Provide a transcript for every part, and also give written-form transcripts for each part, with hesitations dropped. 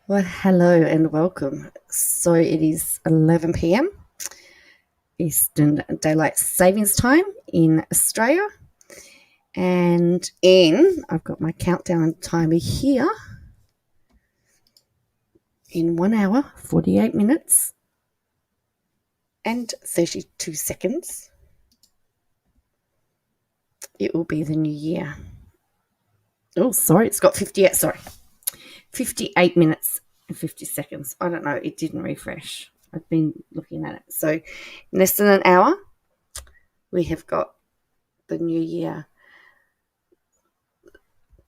Well, hello and welcome. So it is 11 p.m. Eastern Daylight Savings Time in Australia. And I've got my countdown timer here, in 1 hour, 48 minutes, and 32 seconds, it will be the new year. Oh, sorry, it's got 58 minutes and 50 seconds. I don't know, it didn't refresh. I've been looking at it. So in less than an hour, we have got the new year.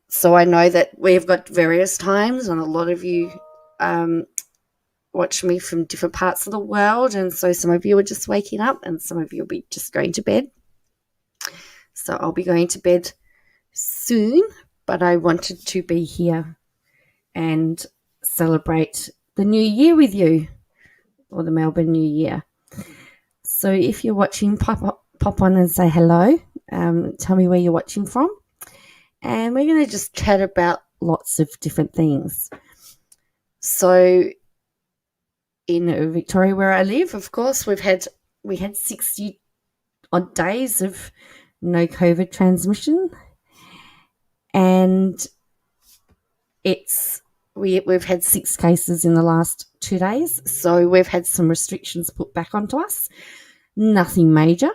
So I know that we've got various times, and a lot of you watch me from different parts of the world. And so some of you are just waking up, and some of you will be just going to bed. So I'll be going to bed soon, but I wanted to be here and celebrate the new year with you, or the Melbourne New Year. So if you're watching, pop on and say hello. Tell me where you're watching from. And we're going to just chat about lots of different things. So in Victoria, where I live, of course, we had 60 odd days of no COVID transmission, and we've had 6 cases in the last 2 days. So we've had some restrictions put back onto us. Nothing major.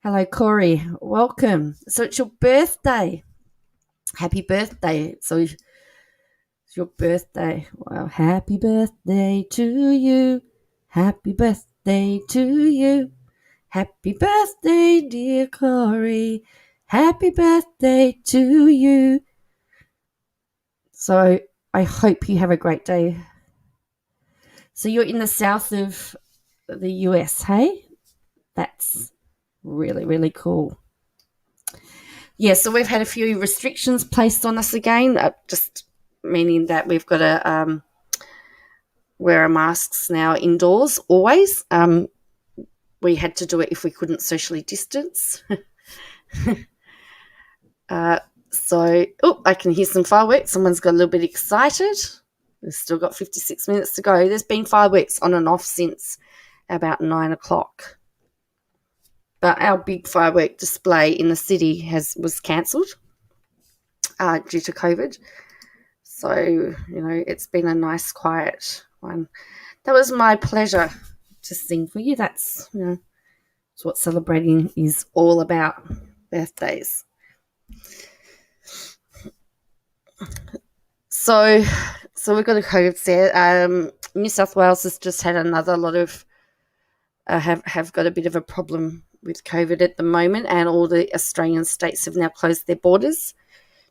Hello, Corey. Welcome. So it's your birthday. Happy birthday. So it's your birthday. Well, happy birthday to you. Happy birthday to you. Happy birthday, dear Corey. Happy birthday to you. So I hope you have a great day. So you're in the south of the US, hey? That's really, really cool. Yeah, so we've had a few restrictions placed on us again, just meaning that we've got to wear our masks now indoors always. We had to do it if we couldn't socially distance. I can hear some fireworks. Someone's got a little bit excited. We've still got 56 minutes to go. There's been fireworks on and off since about 9 o'clock. But our big firework display in the city was cancelled due to COVID. So, it's been a nice, quiet one. That was my pleasure to sing for you. That's what celebrating is all about, birthdays. So we've got a COVID scare. New South Wales has just had another lot of have got a bit of a problem with COVID at the moment, and all the Australian states have now closed their borders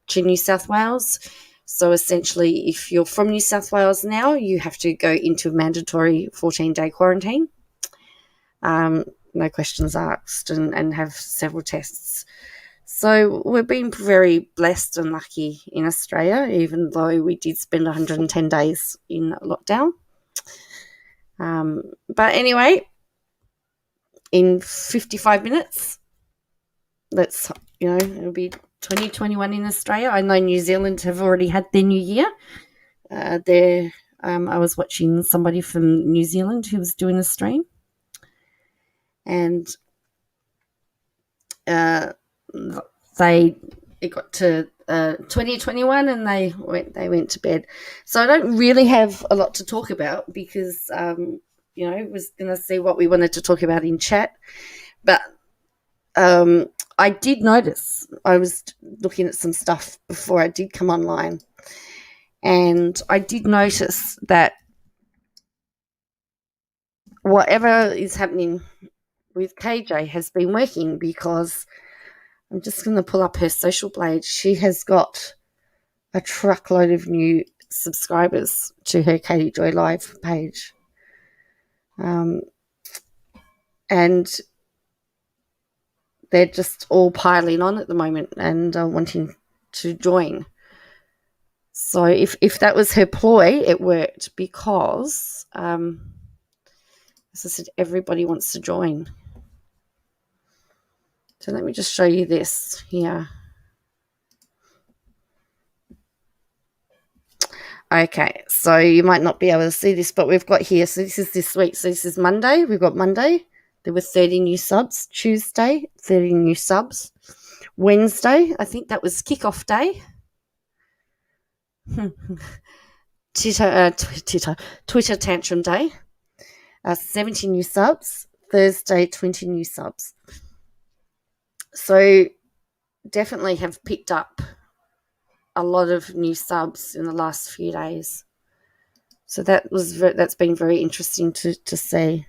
to New South Wales. So essentially, if you're from New South Wales now, you have to go into a mandatory 14-day quarantine. No questions asked, and have several tests. So we've been very blessed and lucky in Australia, even though we did spend 110 days in lockdown. But anyway, in 55 minutes, it'll be 2021 in Australia. I know New Zealand have already had their new year. I was watching somebody from New Zealand who was doing a stream, and it got to 2021 and they went to bed. So I don't really have a lot to talk about because was going to see what we wanted to talk about in chat. But I did notice, I was looking at some stuff before I did come online, and I did notice that whatever is happening with KJ has been working, because I'm just going to pull up her social blade. She has got a truckload of new subscribers to her Katie Joy Live page. And they're just all piling on at the moment and wanting to join. So if that was her ploy, it worked, because, as I said, everybody wants to join. So let me just show you this here. Okay, so you might not be able to see this, but we've got here. So this is this week. So this is Monday. We've got Monday. There were 30 new subs. Tuesday, 30 new subs. Wednesday, I think that was kickoff day. Twitter tantrum day. 70 new subs. Thursday, 20 new subs. So definitely have picked up a lot of new subs in the last few days. So that's been very interesting to see.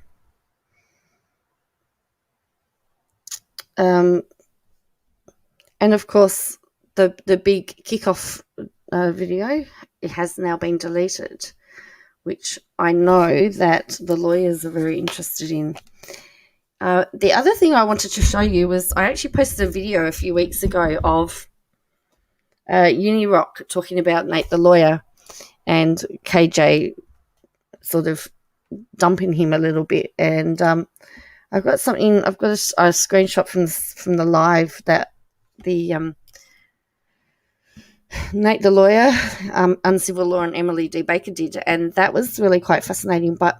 And of course, the big kickoff video, it has now been deleted, which I know that the lawyers are very interested in. The other thing I wanted to show you was I actually posted a video a few weeks ago of Unirock talking about Nate the lawyer and KJ sort of dumping him a little bit. And I've got a screenshot from the live that the Nate the lawyer, Uncivil Law, and Emily D. Baker did, and that was really quite fascinating. But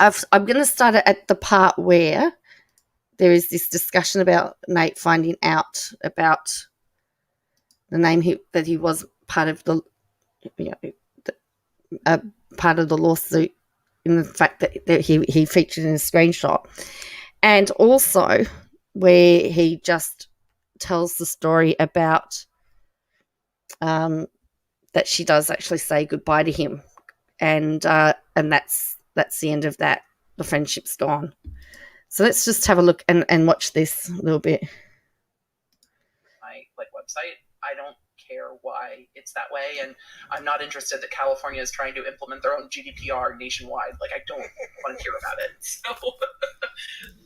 I'm going to start at the part where there is this discussion about Nate finding out about the name that he was part of the part of the lawsuit, in the fact that he featured in a screenshot, and also where he just tells the story about that she does actually say goodbye to him, and that's the end of that. The friendship's gone. So let's just have a look and watch this a little bit. My website. I don't care why it's that way, and I'm not interested that California is trying to implement their own GDPR nationwide. I don't want to hear about it.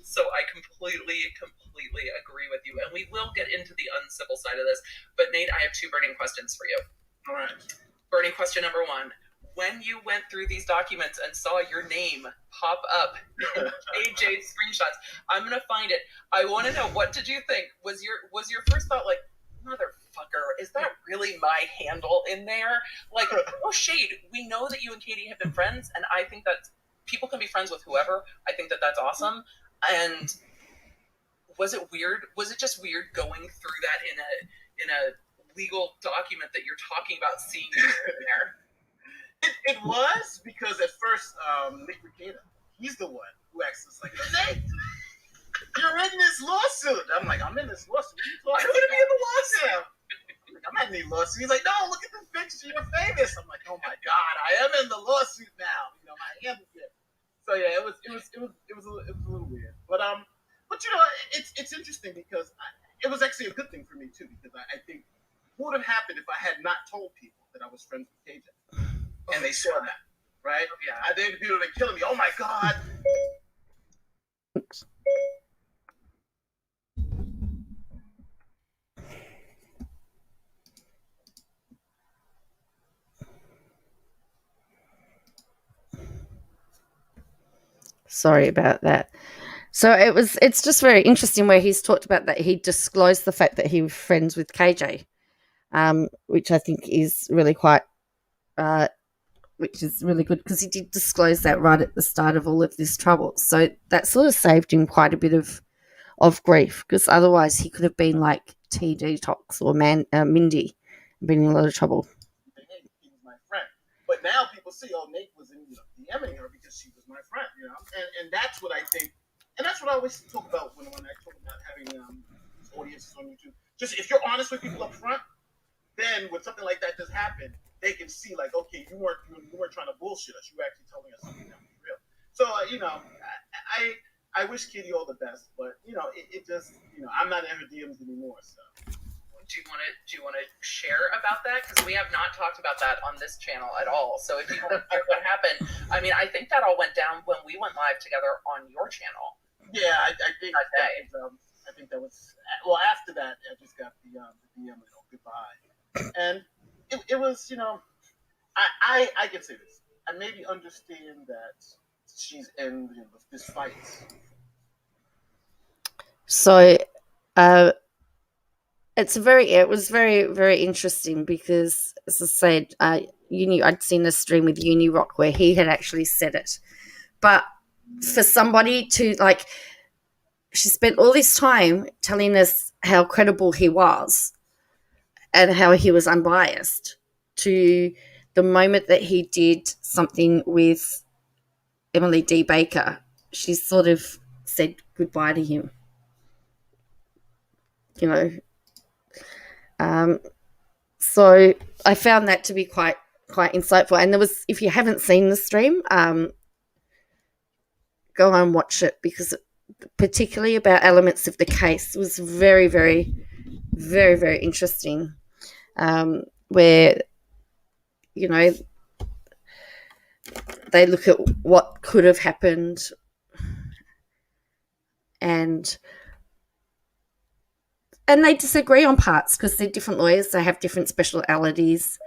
So I completely agree with you, and we will get into the uncivil side of this. But Nate, I have two burning questions for you. All right. Burning question number one. When you went through these documents and saw your name pop up in AJ's screenshots, I'm gonna find it. I want to know, what did you think? Was your first thought motherfucker, is that really my handle in there? No shade. We know that you and Katie have been friends, and I think that people can be friends with whoever. I think that that's awesome. And was it weird? Was it just weird going through that in a legal document that you're talking about seeing you in there? It was, because at first, Nick Requena, he's the one who asked us, Nate, you're in this lawsuit. I'm like, I'm in this lawsuit. Why would it be in the lawsuit? I'm not in any lawsuit. He's like, no, look at the picture. You're famous. I'm like, oh my God, I am in the lawsuit now. My hand is there. So yeah, it was a little weird. But it's interesting because it was actually a good thing for me too, because I think what would have happened if I had not told people that I was friends with KJ. And they saw that, right? Yeah. I think people have been killing me. Oh my God. Sorry about that. So it's just very interesting where he's talked about that he disclosed the fact that he was friends with KJ, which I think is really which is really good, because he did disclose that right at the start of all of this trouble. So that sort of saved him quite a bit of grief, because otherwise he could have been like T Detox or Mindy, been in a lot of trouble. He was my friend. But now people see, Nate was DMing her because she was my friend, and that's what I think, and that's what I always talk about when I talk about having audiences on YouTube. Just if you're honest with people up front, then when something like that does happen, they can see okay, you weren't trying to bullshit us. You were actually telling us something that was real. So I wish Kitty all the best, but it just I'm not in her DMs anymore. So do you want to share about that? Because we have not talked about that on this channel at all. So if you want to hear what happened, I mean, I think that all went down when we went live together on your channel. Yeah, I think that day. I think that was after that. I just got the DM goodbye, and it was I can say this. I maybe understand that she's in this fight. So it was very, very interesting because, as I said, I'd seen a stream with Uni Rock where he had actually said it. But for somebody to, like, she spent all this time telling us how credible he was and how he was unbiased, to the moment that he did something with Emily D. Baker, she sort of said goodbye to him. So I found that to be quite insightful. And there was, if you haven't seen the stream, go and watch it, because particularly about elements of the case was very, very, very, very interesting. Where they look at what could have happened, and they disagree on parts because they're different lawyers. They have different specialities,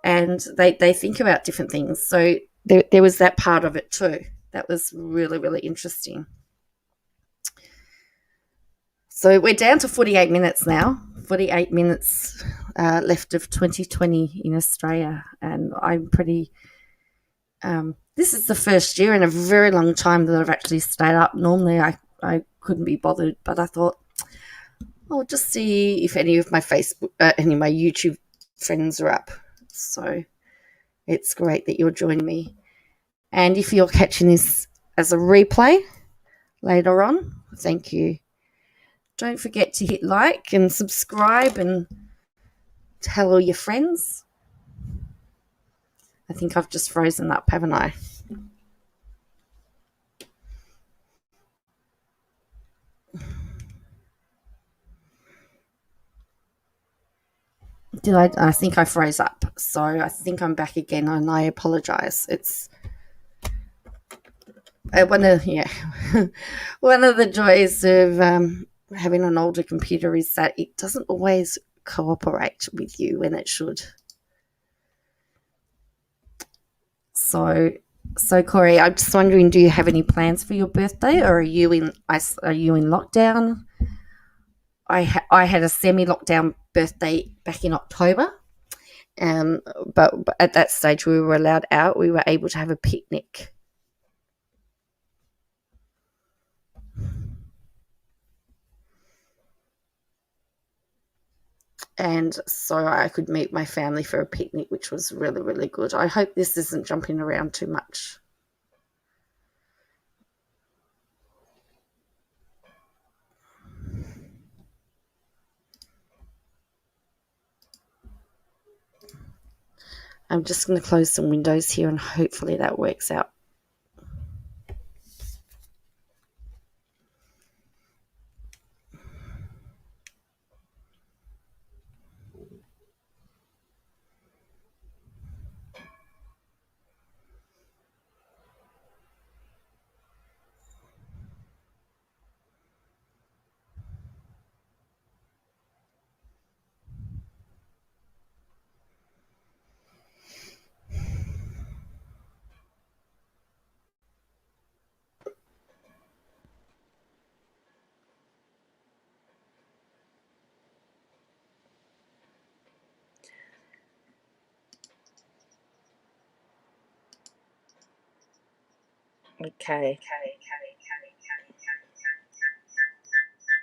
and they think about different things. So there was that part of it too. That was really, really interesting. So we're down to 48 minutes now. 48 minutes left of 2020 in Australia, and I'm pretty. This is the first year in a very long time that I've actually stayed up. Normally, I couldn't be bothered, but I thought I'll just see if any of my any of my YouTube friends are up. So it's great that you're joining me. And if you're catching this as a replay later on, thank you. Don't forget to hit like and subscribe and tell all your friends. I think I've just frozen up, haven't I? Did I? I think I froze up. So I think I'm back again, and I apologise. It's one of the joys of having an older computer is that it doesn't always cooperate with you when it should. So Corey, I'm just wondering, do you have any plans for your birthday, or are you in lockdown? I had a semi-lockdown birthday back in October, but at that stage we were allowed out. We were able to have a picnic. And so I could meet my family for a picnic, which was really, really good. I hope this isn't jumping around too much. I'm just going to close some windows here, and hopefully that works out. Okay.